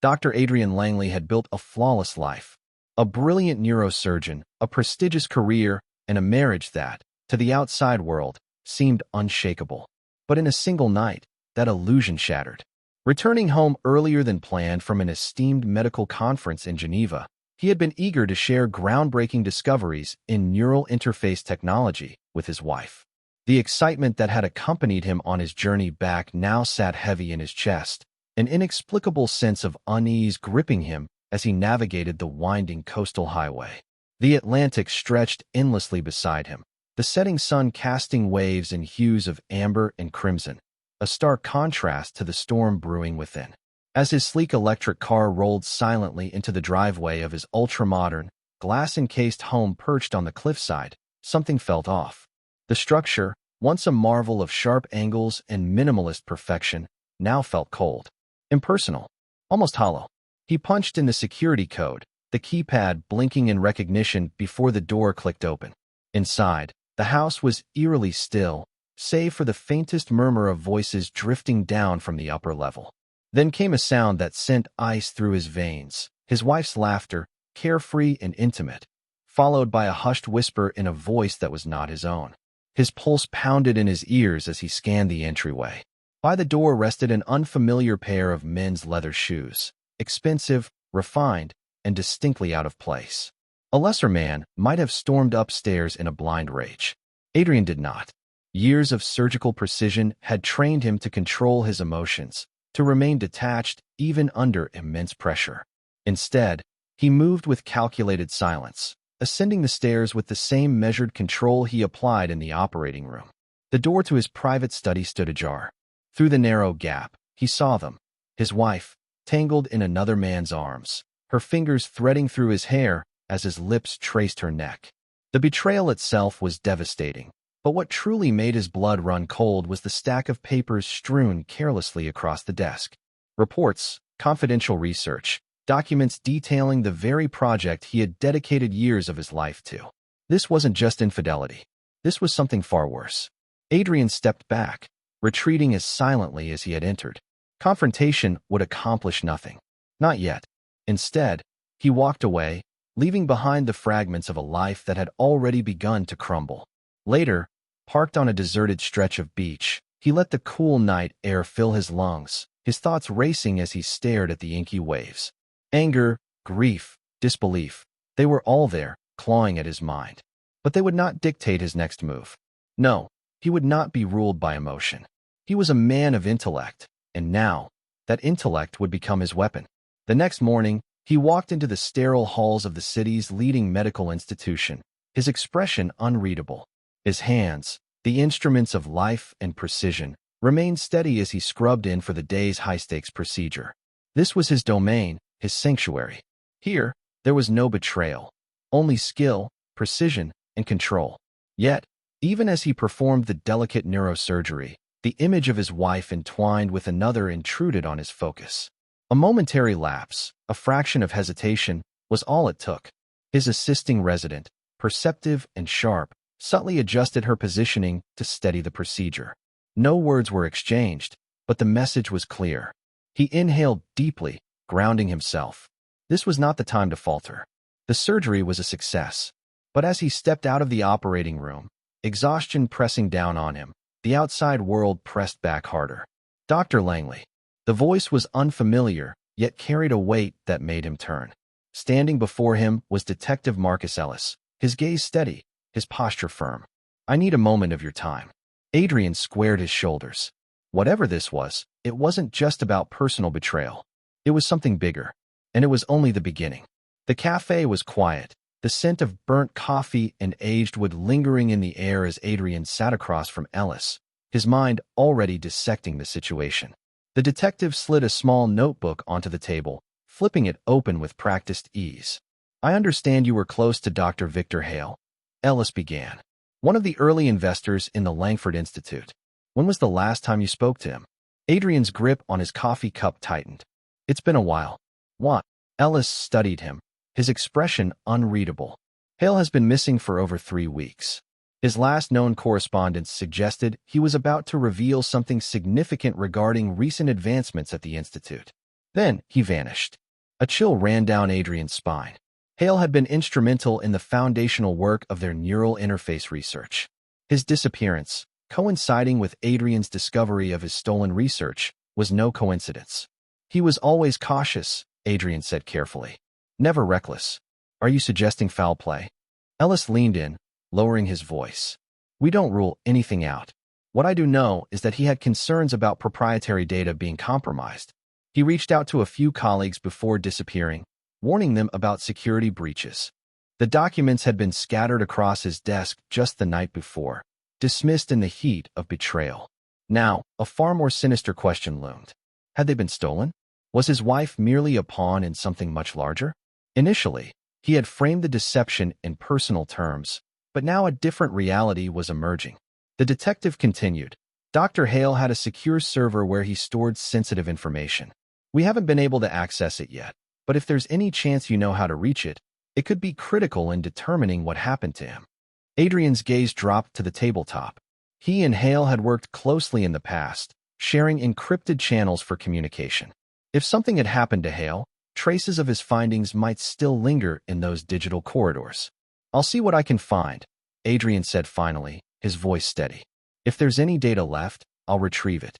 Dr. Adrian Langley had built a flawless life, a brilliant neurosurgeon, a prestigious career, and a marriage that, to the outside world, seemed unshakable. But in a single night, that illusion shattered. Returning home earlier than planned from an esteemed medical conference in Geneva, he had been eager to share groundbreaking discoveries in neural interface technology with his wife. The excitement that had accompanied him on his journey back now sat heavy in his chest, an inexplicable sense of unease gripping him as he navigated the winding coastal highway. The Atlantic stretched endlessly beside him, the setting sun casting waves in hues of amber and crimson, a stark contrast to the storm brewing within. As his sleek electric car rolled silently into the driveway of his ultra-modern, glass-encased home perched on the cliffside, something felt off. The structure, once a marvel of sharp angles and minimalist perfection, now felt cold, impersonal, almost hollow. He punched in the security code, the keypad blinking in recognition before the door clicked open. Inside, the house was eerily still, save for the faintest murmur of voices drifting down from the upper level. Then came a sound that sent ice through his veins, his wife's laughter, carefree and intimate, followed by a hushed whisper in a voice that was not his own. His pulse pounded in his ears as he scanned the entryway. By the door rested an unfamiliar pair of men's leather shoes, expensive, refined, and distinctly out of place. A lesser man might have stormed upstairs in a blind rage. Adrian did not. Years of surgical precision had trained him to control his emotions, to remain detached even under immense pressure. Instead, he moved with calculated silence, ascending the stairs with the same measured control he applied in the operating room. The door to his private study stood ajar. Through the narrow gap, he saw them, his wife, tangled in another man's arms, her fingers threading through his hair as his lips traced her neck. The betrayal itself was devastating, but what truly made his blood run cold was the stack of papers strewn carelessly across the desk. Reports, confidential research, documents detailing the very project he had dedicated years of his life to. This wasn't just infidelity. This was something far worse. Adrian stepped back, retreating as silently as he had entered. Confrontation would accomplish nothing. Not yet. Instead, he walked away, leaving behind the fragments of a life that had already begun to crumble. Later, parked on a deserted stretch of beach, he let the cool night air fill his lungs, his thoughts racing as he stared at the inky waves. Anger, grief, disbelief, they were all there, clawing at his mind. But they would not dictate his next move. No, he would not be ruled by emotion. He was a man of intellect, and now, that intellect would become his weapon. The next morning, he walked into the sterile halls of the city's leading medical institution, his expression unreadable. His hands, the instruments of life and precision, remained steady as he scrubbed in for the day's high-stakes procedure. This was his domain, his sanctuary. Here, there was no betrayal, only skill, precision, and control. Yet, even as he performed the delicate neurosurgery, the image of his wife entwined with another intruded on his focus. A momentary lapse, a fraction of hesitation, was all it took. His assisting resident, perceptive and sharp, subtly adjusted her positioning to steady the procedure. No words were exchanged, but the message was clear. He inhaled deeply, grounding himself. This was not the time to falter. The surgery was a success. But as he stepped out of the operating room, exhaustion pressing down on him, the outside world pressed back harder. Dr. Langley. The voice was unfamiliar, yet carried a weight that made him turn. Standing before him was Detective Marcus Ellis, his gaze steady, his posture firm. "I need a moment of your time." Adrian squared his shoulders. Whatever this was, it wasn't just about personal betrayal. It was something bigger, and it was only the beginning. The cafe was quiet, the scent of burnt coffee and aged wood lingering in the air as Adrian sat across from Ellis, his mind already dissecting the situation. The detective slid a small notebook onto the table, flipping it open with practiced ease. "I understand you were close to Dr. Victor Hale," Ellis began. "One of the early investors in the Langford Institute. When was the last time you spoke to him?" Adrian's grip on his coffee cup tightened. "It's been a while." "What?" Ellis studied him, his expression unreadable. "Hale has been missing for over 3 weeks. His last known correspondence suggested he was about to reveal something significant regarding recent advancements at the Institute. Then he vanished. A chill ran down Adrian's spine. Hale had been instrumental in the foundational work of their neural interface research. His disappearance, coinciding with Adrian's discovery of his stolen research, was no coincidence. He was always cautious, Adrian said carefully. Never reckless. Are you suggesting foul play? Ellis leaned in, lowering his voice. We don't rule anything out. What I do know is that he had concerns about proprietary data being compromised. He reached out to a few colleagues before disappearing, warning them about security breaches. The documents had been scattered across his desk just the night before, dismissed in the heat of betrayal. Now, a far more sinister question loomed. Had they been stolen? Was his wife merely a pawn in something much larger? Initially, he had framed the deception in personal terms, but now a different reality was emerging. The detective continued. Dr. Hale had a secure server where he stored sensitive information. We haven't been able to access it yet, but if there's any chance you know how to reach it, it could be critical in determining what happened to him. Adrian's gaze dropped to the tabletop. He and Hale had worked closely in the past, sharing encrypted channels for communication. If something had happened to Hale, traces of his findings might still linger in those digital corridors. I'll see what I can find, Adrian said finally, his voice steady. If there's any data left, I'll retrieve it.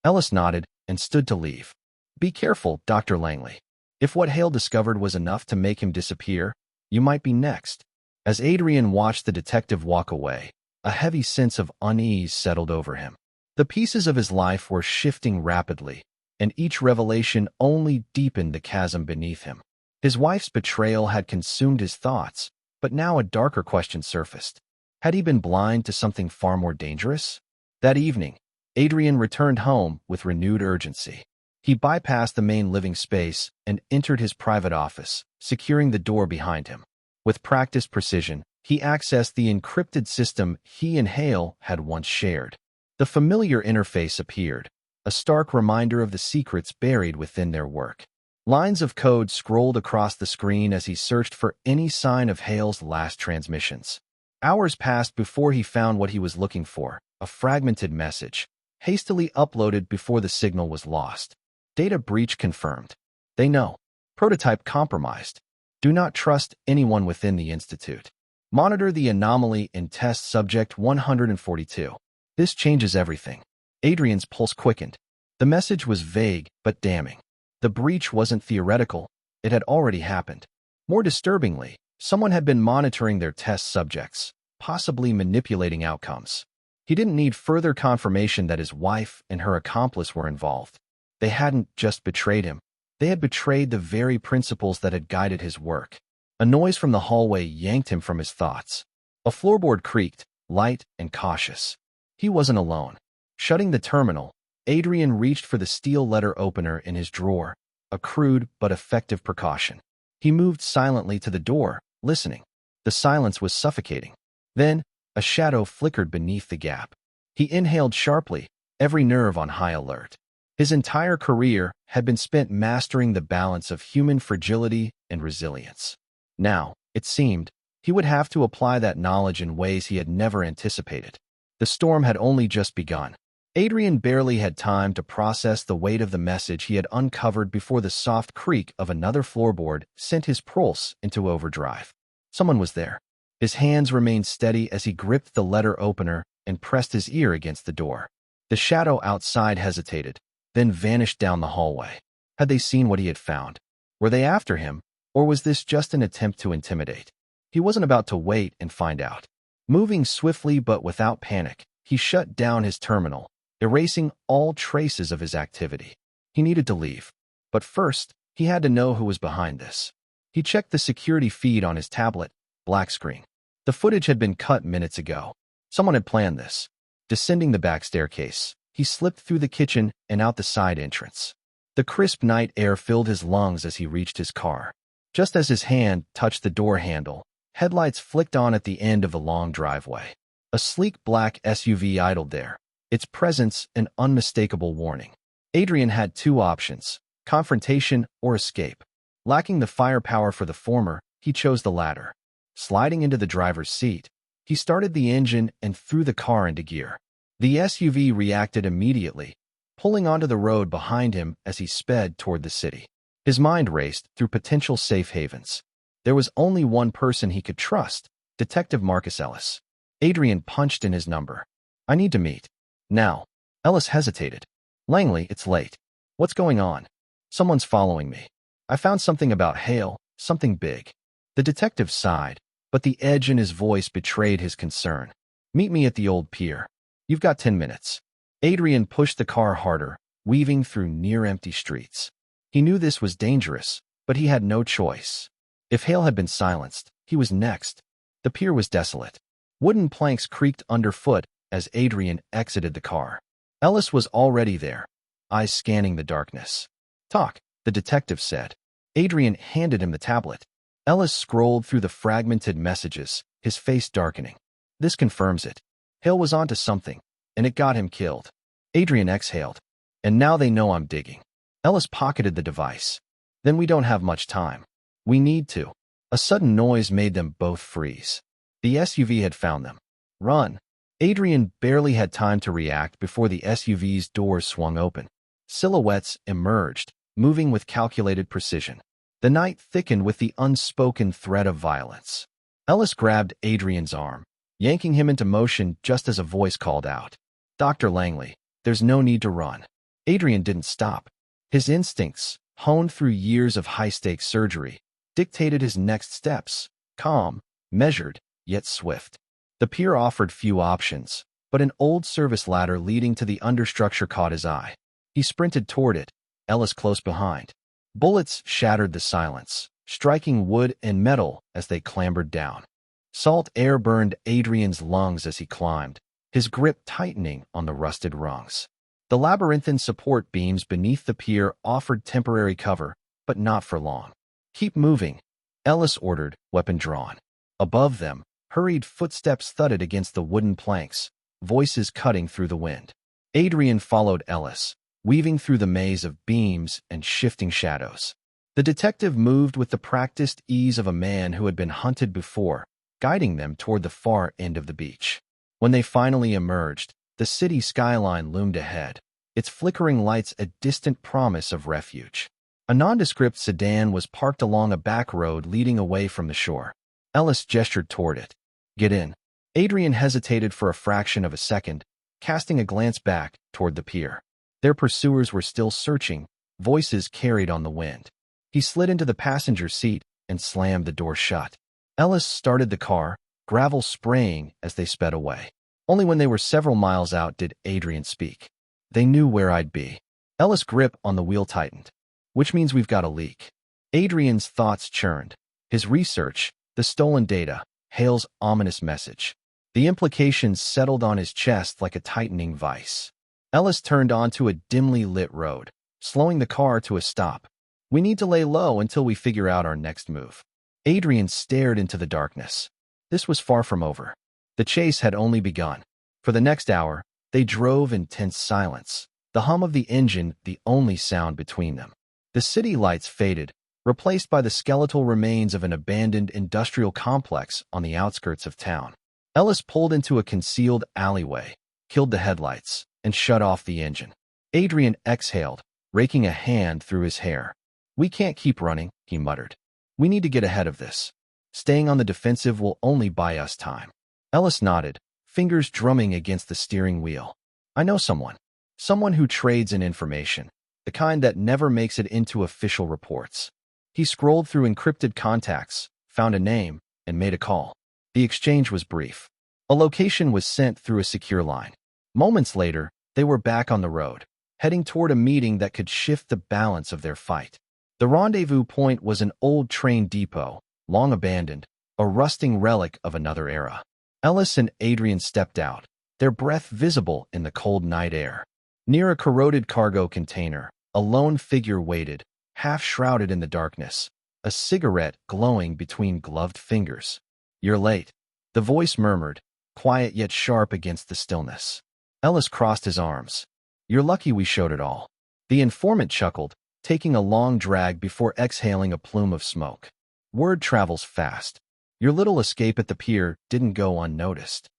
Ellis nodded and stood to leave. Be careful, Dr. Langley. If what Hale discovered was enough to make him disappear, you might be next. As Adrian watched the detective walk away, a heavy sense of unease settled over him. The pieces of his life were shifting rapidly, and each revelation only deepened the chasm beneath him. His wife's betrayal had consumed his thoughts, but now a darker question surfaced. Had he been blind to something far more dangerous? That evening, Adrian returned home with renewed urgency. He bypassed the main living space and entered his private office, securing the door behind him. With practiced precision, he accessed the encrypted system he and Hale had once shared. The familiar interface appeared, a stark reminder of the secrets buried within their work. Lines of code scrolled across the screen as he searched for any sign of Hale's last transmissions. Hours passed before he found what he was looking for, a fragmented message, hastily uploaded before the signal was lost. Data breach confirmed. They know. Prototype compromised. Do not trust anyone within the Institute. Monitor the anomaly in test subject 142. This changes everything. Adrian's pulse quickened. The message was vague but damning. The breach wasn't theoretical. It had already happened. More disturbingly, someone had been monitoring their test subjects, possibly manipulating outcomes. He didn't need further confirmation that his wife and her accomplice were involved. They hadn't just betrayed him. They had betrayed the very principles that had guided his work. A noise from the hallway yanked him from his thoughts. A floorboard creaked, light and cautious. He wasn't alone. Shutting the terminal, Adrian reached for the steel letter opener in his drawer, a crude but effective precaution. He moved silently to the door, listening. The silence was suffocating. Then, a shadow flickered beneath the gap. He inhaled sharply, every nerve on high alert. His entire career had been spent mastering the balance of human fragility and resilience. Now, it seemed, he would have to apply that knowledge in ways he had never anticipated. The storm had only just begun. Adrian barely had time to process the weight of the message he had uncovered before the soft creak of another floorboard sent his pulse into overdrive. Someone was there. His hands remained steady as he gripped the letter opener and pressed his ear against the door. The shadow outside hesitated, then vanished down the hallway. Had they seen what he had found? Were they after him, or was this just an attempt to intimidate? He wasn't about to wait and find out. Moving swiftly but without panic, he shut down his terminal, erasing all traces of his activity. He needed to leave. But first, he had to know who was behind this. He checked the security feed on his tablet, black screen. The footage had been cut minutes ago. Someone had planned this. Descending the back staircase, he slipped through the kitchen and out the side entrance. The crisp night air filled his lungs as he reached his car. Just as his hand touched the door handle, headlights flicked on at the end of the long driveway. A sleek black SUV idled there, its presence an unmistakable warning. Adrian had two options, confrontation or escape. Lacking the firepower for the former, he chose the latter. Sliding into the driver's seat, he started the engine and threw the car into gear. The SUV reacted immediately, pulling onto the road behind him as he sped toward the city. His mind raced through potential safe havens. There was only one person he could trust, Detective Marcus Ellis. Adrian punched in his number. "I need to meet. Now." Ellis hesitated. "Langley, it's late. What's going on?" "Someone's following me. I found something about Hale, something big." The detective sighed, but the edge in his voice betrayed his concern. "Meet me at the old pier. You've got 10 minutes. Adrian pushed the car harder, weaving through near-empty streets. He knew this was dangerous, but he had no choice. If Hale had been silenced, he was next. The pier was desolate. Wooden planks creaked underfoot as Adrian exited the car. Ellis was already there, eyes scanning the darkness. "Talk," the detective said. Adrian handed him the tablet. Ellis scrolled through the fragmented messages, his face darkening. "This confirms it. Hale was onto something, and it got him killed." Adrian exhaled. "And now they know I'm digging." Ellis pocketed the device. "Then we don't have much time. We need to." A sudden noise made them both freeze. The SUV had found them. "Run." Adrian barely had time to react before the SUV's doors swung open. Silhouettes emerged, moving with calculated precision. The night thickened with the unspoken threat of violence. Ellis grabbed Adrian's arm, yanking him into motion just as a voice called out. "Dr. Langley, there's no need to run." Adrian didn't stop. His instincts, honed through years of high-stakes surgery, dictated his next steps, calm, measured, yet swift. The pier offered few options, but an old service ladder leading to the understructure caught his eye. He sprinted toward it, Ellis close behind. Bullets shattered the silence, striking wood and metal as they clambered down. Salt air burned Adrian's lungs as he climbed, his grip tightening on the rusted rungs. The labyrinthine support beams beneath the pier offered temporary cover, but not for long. "Keep moving," Ellis ordered, weapon drawn. Above them, hurried footsteps thudded against the wooden planks, voices cutting through the wind. Adrian followed Ellis, weaving through the maze of beams and shifting shadows. The detective moved with the practiced ease of a man who had been hunted before, guiding them toward the far end of the beach. When they finally emerged, the city skyline loomed ahead, its flickering lights a distant promise of refuge. A nondescript sedan was parked along a back road leading away from the shore. Ellis gestured toward it. "Get in." Adrian hesitated for a fraction of a second, casting a glance back toward the pier. Their pursuers were still searching, voices carried on the wind. He slid into the passenger seat and slammed the door shut. Ellis started the car, gravel spraying as they sped away. Only when they were several miles out did Adrian speak. "They knew where I'd be." Ellis' grip on the wheel tightened. "Which means we've got a leak." Adrian's thoughts churned. His research, the stolen data, Hale's ominous message. The implications settled on his chest like a tightening vice. Ellis turned onto a dimly lit road, slowing the car to a stop. "We need to lay low until we figure out our next move." Adrian stared into the darkness. This was far from over. The chase had only begun. For the next hour, they drove in tense silence, the hum of the engine the only sound between them. The city lights faded, replaced by the skeletal remains of an abandoned industrial complex on the outskirts of town. Ellis pulled into a concealed alleyway, killed the headlights, and shut off the engine. Adrian exhaled, raking a hand through his hair. "We can't keep running," he muttered. "We need to get ahead of this. Staying on the defensive will only buy us time." Ellis nodded, fingers drumming against the steering wheel. "I know someone. Someone who trades in information, the kind that never makes it into official reports." He scrolled through encrypted contacts, found a name, and made a call. The exchange was brief. A location was sent through a secure line. Moments later, they were back on the road, heading toward a meeting that could shift the balance of their fight. The rendezvous point was an old train depot, long abandoned, a rusting relic of another era. Ellis and Adrian stepped out, their breath visible in the cold night air. Near a corroded cargo container, a lone figure waited, half shrouded in the darkness, a cigarette glowing between gloved fingers. "You're late," the voice murmured, quiet yet sharp against the stillness. Ellis crossed his arms. "You're lucky we showed it all." The informant chuckled, taking a long drag before exhaling a plume of smoke. "Word travels fast. Your little escape at the pier didn't go unnoticed."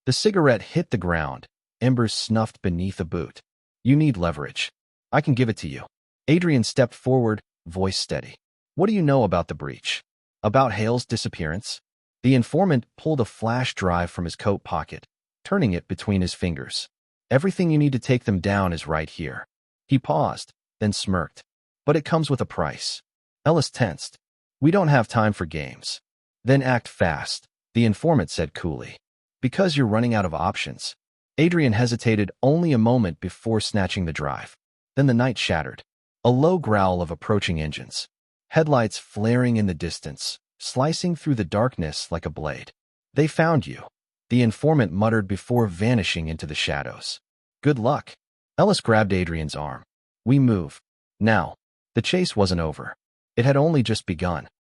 The cigarette hit the ground, embers snuffed beneath a boot. You need leverage. I can give it to you. Adrian stepped forward, voice steady. What do you know about the breach? About Hale's disappearance? The informant pulled a flash drive from his coat pocket, turning it between his fingers. Everything you need to take them down is right here. He paused, then smirked. But it comes with a price. Ellis tensed. We don't have time for games. Then act fast, the informant said coolly. Because you're running out of options. Adrian hesitated only a moment before snatching the drive. Then the night shattered. A low growl of approaching engines. Headlights flaring in the distance, slicing through the darkness like a blade. They found you, the informant muttered before vanishing into the shadows. Good luck. Ellis grabbed Adrian's arm. We move. Now. The chase wasn't over. It had only just begun.